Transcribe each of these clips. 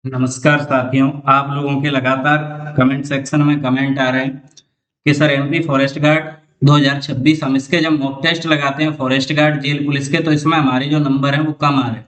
नमस्कार साथियों, आप लोगों के लगातार कमेंट सेक्शन में कमेंट आ रहे हैं कि सर एमपी फॉरेस्ट गार्ड 2026 हम इसके जब मॉक टेस्ट लगाते हैं फॉरेस्ट गार्ड जेल पुलिस के तो इसमें हमारे जो नंबर हैं वो कम आ रहे हैं।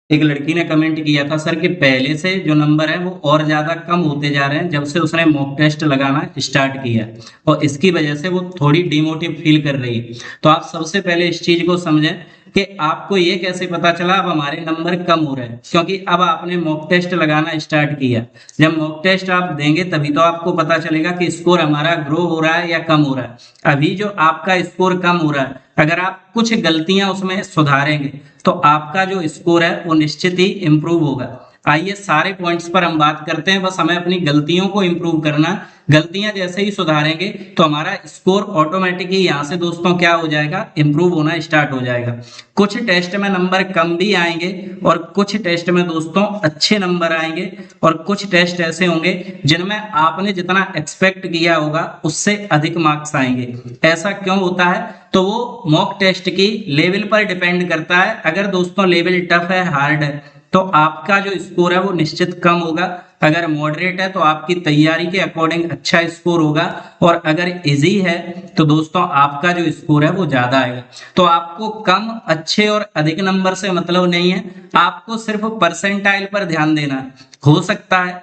एक लड़की ने कमेंट किया था सर कि पहले से जो नंबर है वो और ज्यादा कम होते जा रहे हैं जब से उसने मॉक टेस्ट लगाना स्टार्ट किया और इसकी वजह से वो थोड़ी डिमोटिव फील कर रही है। तो आप सबसे पहले इस चीज को समझें कि आपको ये कैसे पता चला अब हमारे नंबर कम हो रहे हैं, क्योंकि अब आपने मॉक टेस्ट लगाना स्टार्ट किया। जब मॉक टेस्ट आप देंगे तभी तो आपको पता चलेगा कि स्कोर हमारा ग्रो हो रहा है या कम हो रहा है। अभी जो आपका स्कोर कम हो रहा है, अगर आप कुछ गलतियां उसमें सुधारेंगे तो आपका जो स्कोर है वो निश्चित ही इंप्रूव होगा। आइए सारे पॉइंट्स पर हम बात करते हैं, बस हमें अपनी गलतियों को इंप्रूव करना। गलतियां जैसे ही सुधारेंगे तो हमारा स्कोर ऑटोमेटिकली यहाँ से दोस्तों क्या हो जाएगा, इंप्रूव होना स्टार्ट हो जाएगा। कुछ टेस्ट में नंबर कम भी आएंगे और कुछ टेस्ट में दोस्तों अच्छे नंबर आएंगे और कुछ टेस्ट ऐसे होंगे जिनमें आपने जितना एक्सपेक्ट किया होगा उससे अधिक मार्क्स आएंगे। ऐसा क्यों होता है? तो वो मॉक टेस्ट की लेवल पर डिपेंड करता है। अगर दोस्तों लेवल टफ है, हार्ड है, तो आपका जो स्कोर है वो निश्चित कम होगा। अगर मॉडरेट है तो आपकी तैयारी के अकॉर्डिंग अच्छा स्कोर होगा और अगर इजी है तो दोस्तों आपका जो स्कोर है वो ज्यादा आएगा। तो आपको कम, अच्छे और अधिक नंबर से मतलब नहीं है, आपको सिर्फ परसेंटाइल पर ध्यान देना है। हो सकता है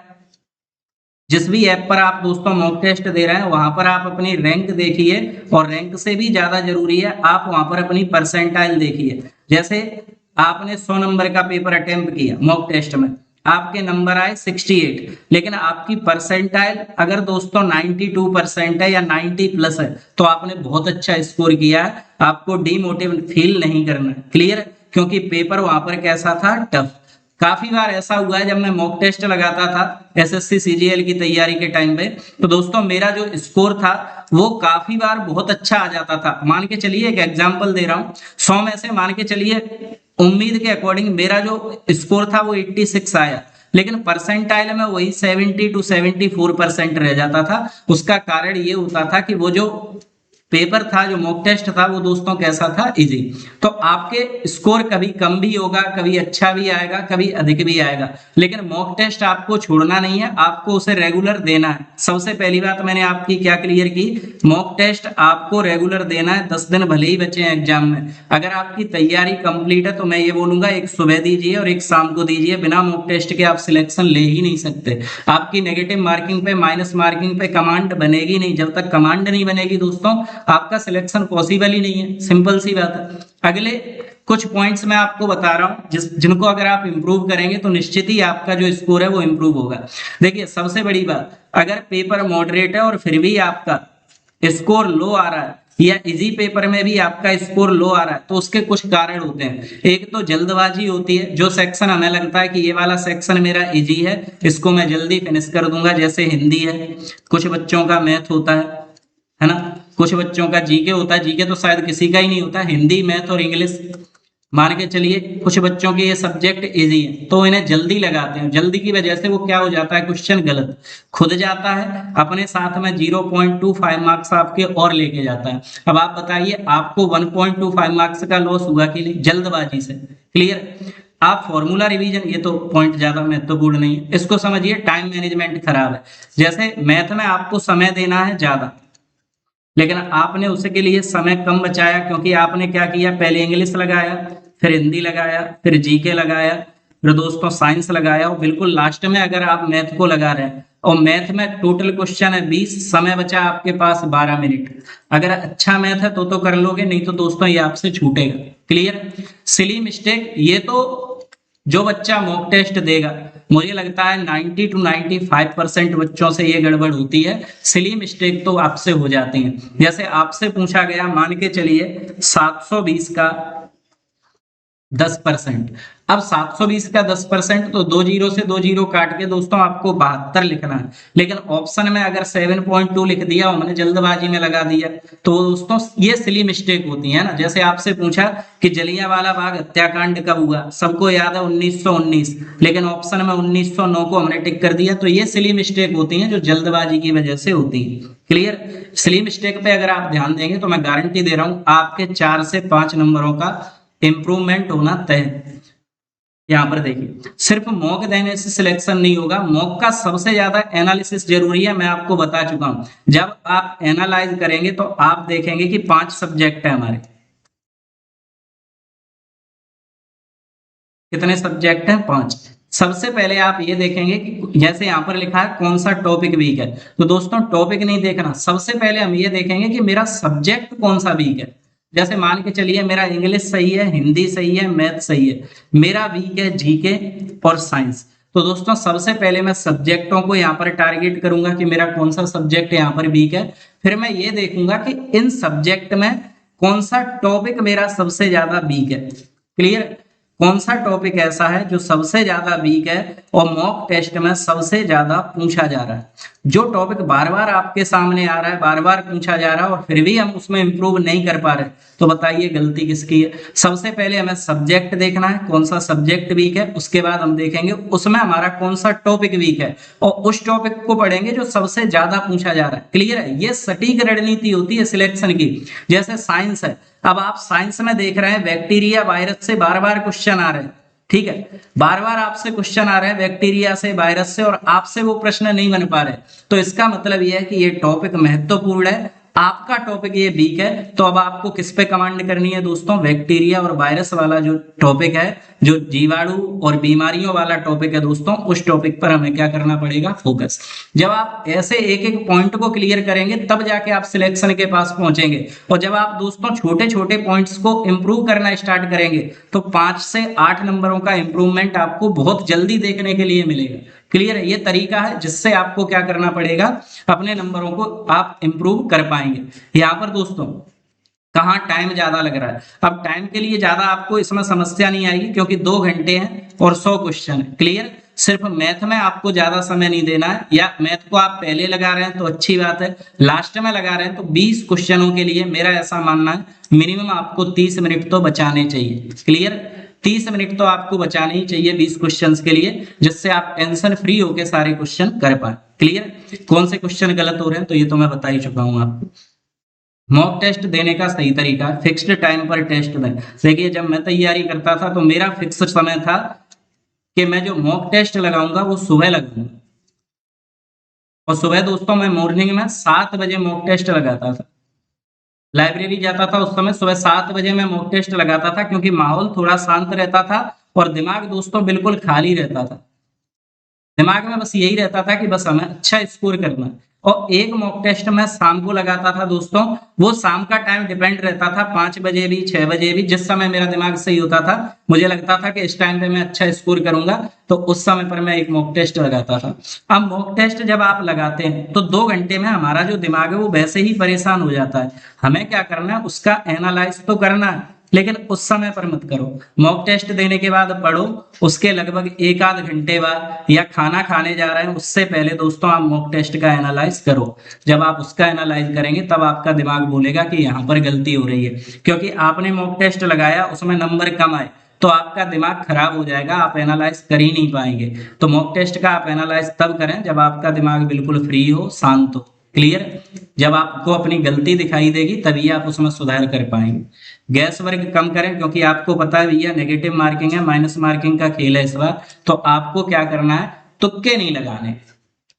जिस भी ऐप पर आप दोस्तों मॉक टेस्ट दे रहे हैं वहां पर आप अपनी रैंक देखिए और रैंक से भी ज्यादा जरूरी है आप वहां पर अपनी परसेंटाइल देखिए। जैसे आपने 100 नंबर का पेपर अटेम्प्ट किया मॉक टेस्ट में, आपके नंबर आए 68, लेकिन आपकी परसेंटाइल अगर दोस्तों 92% है या 90 प्लस है तो आपने बहुत अच्छा स्कोर किया है। आपको डीमोटिवेट फील नहीं करना। क्लियर? क्योंकि पेपर वहां पर कैसा था, टफ। काफी बार ऐसा हुआ है जब मैं मॉक टेस्ट लगाता था एसएससी सीजीएल की तैयारी के टाइम पे, तो दोस्तों मेरा जो स्कोर था वो काफी बार बहुत अच्छा आ जाता था। मान के चलिए, एक एग्जांपल दे रहा हूँ, 100 में से मान के चलिए उम्मीद के अकॉर्डिंग मेरा जो स्कोर था वो 86 आया, लेकिन परसेंटाइल में वही 70 to 74% रह जाता था। उसका कारण ये होता था कि वो जो पेपर था, जो मॉक टेस्ट था, वो दोस्तों कैसा था, इजी। तो आपके स्कोर कभी कम भी होगा, कभी अच्छा भी आएगा, कभी अधिक भी आएगा, लेकिन मॉक टेस्ट आपको छोड़ना नहीं है, आपको उसे रेगुलर देना है। सबसे पहली बात मैंने आपकी क्या क्लियर की, मॉक टेस्ट आपको रेगुलर देना है। 10 दिन भले ही बचे हैं एग्जाम में, अगर आपकी तैयारी कंप्लीट है तो मैं ये बोलूंगा एक सुबह दीजिए और एक शाम को दीजिए। बिना मॉक टेस्ट के आप सिलेक्शन ले ही नहीं सकते। आपकी नेगेटिव मार्किंग पे, माइनस मार्किंग पे कमांड बनेगी नहीं। जब तक कमांड नहीं बनेगी दोस्तों आपका सिलेक्शन पॉसिबल ही नहीं है। सिंपल सी बात है। अगले कुछ पॉइंट्स मैं आपको बता रहा हूं जिनको अगर आप इंप्रूव करेंगे तो निश्चित ही आपका जो स्कोर है वो इंप्रूव होगा। देखिए सबसे बड़ी बात, अगर पेपर मॉडरेट है और फिर भी आपका स्कोर लो आ रहा है या इजी पेपर में भी आपका स्कोर लो आ रहा है तो उसके कुछ कारण होते हैं। एक तो जल्दबाजी होती है। जो सेक्शन हमें लगता है कि ये वाला सेक्शन मेरा इजी है, इसको मैं जल्दी फिनिश कर दूंगा, जैसे हिंदी है, कुछ बच्चों का मैथ होता है ना, कुछ बच्चों का जीके होता है। जीके तो शायद किसी का ही नहीं होता, हिंदी, मैथ और इंग्लिश मान के चलिए कुछ बच्चों के ये सब्जेक्ट इजी है तो इन्हें जल्दी लगाते हैं। जल्दी की वजह से वो क्या हो जाता है, क्वेश्चन गलत खुद जाता है, अपने साथ में 0.25 मार्क्स आपके और लेके जाता है। अब आप बताइए आपको 1.25 मार्क्स का लॉस हुआ कि नहीं, जल्दबाजी से। क्लियर? आप फॉर्मूला रिवीजन, ये तो पॉइंट ज्यादा महत्वपूर्ण नहीं है, इसको समझिए, टाइम मैनेजमेंट खराब है। जैसे मैथ में आपको समय देना है ज्यादा, लेकिन आपने उसके लिए समय कम बचाया, क्योंकि आपने क्या किया, पहले इंग्लिश लगाया, फिर हिंदी लगाया, फिर जीके लगाया, फिर दोस्तों साइंस लगाया और बिल्कुल लास्ट में अगर आप मैथ को लगा रहे हैं और मैथ में टोटल क्वेश्चन है 20, समय बचा आपके पास 12 मिनट। अगर अच्छा मैथ है तो कर लोगे, नहीं तो दोस्तों ये आपसे छूटेगा। क्लियर? सिली मिस्टेक, ये तो जो बच्चा मॉक टेस्ट देगा, मुझे लगता है 90 to 95% बच्चों से ये गड़बड़ होती है। सिली मिस्टेक तो आपसे हो जाती है। जैसे आपसे पूछा गया, मान के चलिए 720 का 10%। अब 720 का 10% तो दो जीरो से दो जीरो काट के दोस्तों आपको 72 लिखना है, लेकिन ऑप्शन में अगर 7.2 लिख दिया, हमने जल्दबाजी में लगा दिया, तो दोस्तों ये सिली मिस्टेक होती है ना। जैसे आपसे पूछा कि जलियांवाला बाग हत्याकांड कब हुआ, सबको याद है 1919, लेकिन ऑप्शन में 1909 को हमने टिक कर दिया, तो ये सिली मिस्टेक होती है जो जल्दबाजी की वजह से होती है। क्लियर? सिली मिस्टेक पे अगर आप ध्यान देंगे तो मैं गारंटी दे रहा हूं आपके 4 से 5 नंबरों का इंप्रूवमेंट होना तय। यहाँ पर देखिए, सिर्फ मॉक देने से सिलेक्शन नहीं होगा, मॉक का सबसे ज्यादा एनालिसिस जरूरी है, मैं आपको बता चुका हूं। जब आप एनालाइज करेंगे तो आप देखेंगे कि 5 सब्जेक्ट है हमारे। कितने सब्जेक्ट हैं? 5। सबसे पहले आप ये देखेंगे कि जैसे यहाँ पर लिखा है कौन सा टॉपिक वीक है, तो दोस्तों टॉपिक नहीं देखना, सबसे पहले हम ये देखेंगे कि मेरा सब्जेक्ट कौन सा वीक है। जैसे मान के चलिए मेरा इंग्लिश सही है, हिंदी सही है, मैथ सही है, मेरा वीक है जीके और साइंस। तो दोस्तों सबसे पहले मैं सब्जेक्टों को यहाँ पर टारगेट करूंगा कि मेरा कौन सा सब्जेक्ट यहाँ पर वीक है। फिर मैं ये देखूंगा कि इन सब्जेक्ट में कौन सा टॉपिक मेरा सबसे ज्यादा वीक है। क्लियर? कौन सा टॉपिक ऐसा है जो सबसे ज्यादा वीक है और मॉक टेस्ट में सबसे ज्यादा पूछा जा रहा है। जो टॉपिक बार बार आपके सामने आ रहा है, बार बार पूछा जा रहा है और फिर भी हम उसमें इंप्रूव नहीं कर पा रहे, तो बताइए गलती किसकी है। सबसे पहले हमें सब्जेक्ट देखना है, कौन सा सब्जेक्ट वीक है, उसके बाद हम देखेंगे उसमें हमारा कौन सा टॉपिक वीक है और उस टॉपिक को पढ़ेंगे जो सबसे ज्यादा पूछा जा रहा है। क्लियर है? ये सटीक रणनीति होती है सिलेक्शन की। जैसे साइंस है, अब आप साइंस में देख रहे हैं बैक्टीरिया वायरस से बार बार क्वेश्चन आ रहे हैं, ठीक है, बार बार आपसे क्वेश्चन आ रहे हैं बैक्टीरिया से, वायरस से, और आपसे वो प्रश्न नहीं बन पा रहे, तो इसका मतलब ये है कि ये टॉपिक महत्वपूर्ण है, आपका टॉपिक ये वीक है। तो अब आपको किस पे कमांड करनी है दोस्तों? बैक्टीरिया और वायरस वाला जो टॉपिक है, जो जीवाणु और बीमारियों वाला टॉपिक है दोस्तों, उस टॉपिक पर हमें क्या करना पड़ेगा? फोकस। जब आप ऐसे एक एक पॉइंट को क्लियर करेंगे तब जाके आप सिलेक्शन के पास पहुंचेंगे। और जब आप दोस्तों छोटे छोटे पॉइंट्स को इंप्रूव करना स्टार्ट करेंगे तो 5 से 8 नंबरों का इंप्रूवमेंट आपको बहुत जल्दी देखने के लिए मिलेगा। क्लियर है? ये तरीका है जिससे आपको क्या करना पड़ेगा? अपने नंबरों को आप इंप्रूव कर पाएंगे। यहाँ पर दोस्तों कहाँ टाइम ज्यादा लग रहा है? अब टाइम के लिए ज्यादा आपको इसमें समस्या नहीं आएगी क्योंकि 2 घंटे हैं और 100 क्वेश्चन है। क्लियर? सिर्फ मैथ में आपको ज्यादा समय नहीं देना है, या मैथ को आप पहले लगा रहे हैं तो अच्छी बात है, लास्ट में लगा रहे हैं तो 20 क्वेश्चनों के लिए मेरा ऐसा मानना है मिनिमम आपको 30 मिनट तो बचाने चाहिए। क्लियर? 30 मिनट तो आपको बचाने ही चाहिए 20 क्वेश्चंस के लिए, जिससे आप टेंशन फ्री होकर सारे क्वेश्चन कर पाए। क्लियर? कौन से क्वेश्चन गलत हो रहे हैं तो ये तो मैं बता ही चुका हूं आपको। मॉक टेस्ट देने का सही तरीका, फिक्स्ड टाइम पर टेस्ट दें। देखिए जब मैं तैयारी करता था तो मेरा फिक्स समय था कि मैं जो मॉक टेस्ट लगाऊंगा वो सुबह लगाऊंगा, और सुबह दोस्तों मैं मॉर्निंग में 7 बजे मॉक टेस्ट लगाता था। लाइब्रेरी जाता था उस समय, सुबह 7 बजे मैं मॉक टेस्ट लगाता था क्योंकि माहौल थोड़ा शांत रहता था और दिमाग दोस्तों बिल्कुल खाली रहता था। दिमाग में बस यही रहता था कि बस हमें अच्छा स्कोर करना है। और एक मॉक टेस्ट मैं शाम को लगाता था दोस्तों, वो शाम का टाइम डिपेंड रहता था, 5 बजे भी 6 बजे भी, जिस समय मेरा दिमाग सही होता था, मुझे लगता था कि इस टाइम पे मैं अच्छा स्कोर करूंगा, तो उस समय पर मैं एक मॉक टेस्ट लगाता था। अब मॉक टेस्ट जब आप लगाते हैं तो 2 घंटे में हमारा जो दिमाग है वो वैसे ही परेशान हो जाता है। हमें क्या करना है? उसका एनालाइज तो करना है, लेकिन उस समय पर मत करो। मॉक टेस्ट देने के बाद पढ़ो, उसके लगभग 1 आध घंटे बाद या खाना खाने जा रहे हैं उससे पहले दोस्तों आप मॉक टेस्ट का एनालाइज करो। जब आप उसका एनालाइज करेंगे तब आपका दिमाग बोलेगा कि यहाँ पर गलती हो रही है, क्योंकि आपने मॉक टेस्ट लगाया उसमें नंबर कम आए तो आपका दिमाग खराब हो जाएगा, आप एनालाइज कर ही नहीं पाएंगे। तो मॉक टेस्ट का आप एनालाइज तब करें जब आपका दिमाग बिल्कुल फ्री हो, शांत हो। क्लियर? जब आपको अपनी गलती दिखाई देगी तभी आप उसमें सुधार कर पाएंगे। गैस वर्क कम करें, क्योंकि आपको पता है भैया नेगेटिव मार्किंग है, माइनस मार्किंग का खेल है इस बार, तो आपको क्या करना है? तुक्के नहीं लगाने।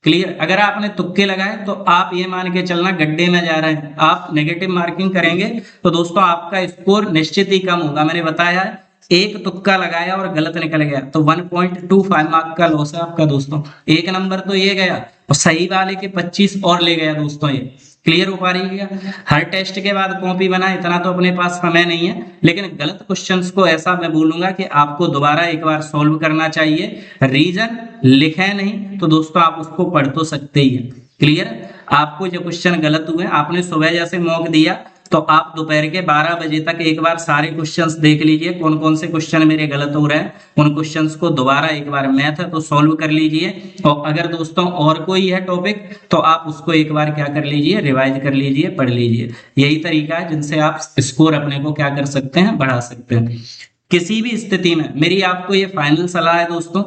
क्लियर? अगर आपने तुक्के लगाए तो आप ये मान के चलना गड्ढे में जा रहे हैं, आप नेगेटिव मार्किंग करेंगे तो दोस्तों आपका स्कोर निश्चित ही कम होगा। मैंने बताया है, एक तुक्का लगाया और गलत निकल गया तो 1.25 मार्क का लॉस है आपका दोस्तों। 1 नंबर तो ये गया और सही वाले के 25 और ले गया दोस्तों। ये क्लियर हो पा रही है? हर टेस्ट के बाद कॉपी बनाए, इतना तो अपने पास समय नहीं है, लेकिन गलत क्वेश्चंस को ऐसा मैं बोलूंगा कि आपको दोबारा एक बार सॉल्व करना चाहिए। रीजन लिखे नहीं तो दोस्तों आप उसको पढ़ तो सकते ही हैं। क्लियर? आपको जो क्वेश्चन गलत हुए, आपने सुबह जैसे मॉक दिया तो आप दोपहर के 12 बजे तक एक बार सारे क्वेश्चंस देख लीजिए, कौन कौन से क्वेश्चन मेरे गलत हो रहे हैं, उन क्वेश्चंस को दोबारा एक बार मैथ है तो सॉल्व कर लीजिए। और अगर दोस्तों और कोई है टॉपिक तो आप उसको एक बार क्या कर लीजिए? रिवाइज कर लीजिए, पढ़ लीजिए। यही तरीका है जिनसे आप स्कोर अपने को क्या कर सकते हैं? बढ़ा सकते हैं। किसी भी स्थिति में मेरी आपको ये फाइनल सलाह है दोस्तों,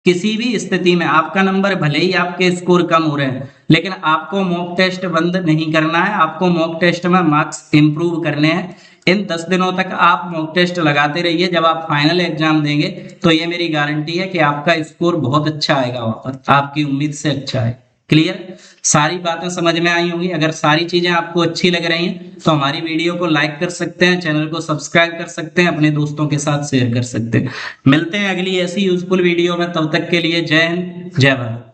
किसी भी स्थिति में आपका नंबर भले ही आपके स्कोर कम हो रहे हैं, लेकिन आपको मॉक टेस्ट बंद नहीं करना है, आपको मॉक टेस्ट में मार्क्स इंप्रूव करने हैं। इन 10 दिनों तक आप मॉक टेस्ट लगाते रहिए। जब आप फाइनल एग्जाम देंगे तो ये मेरी गारंटी है कि आपका स्कोर बहुत अच्छा आएगा, वहां पर आपकी उम्मीद से अच्छा है। क्लियर? सारी बातें समझ में आई होंगी। अगर सारी चीजें आपको अच्छी लग रही हैं तो हमारी वीडियो को लाइक कर सकते हैं, चैनल को सब्सक्राइब कर सकते हैं, अपने दोस्तों के साथ शेयर कर सकते हैं। मिलते हैं अगली ऐसी यूजफुल वीडियो में, तब तक के लिए जय हिंद, जय भारत।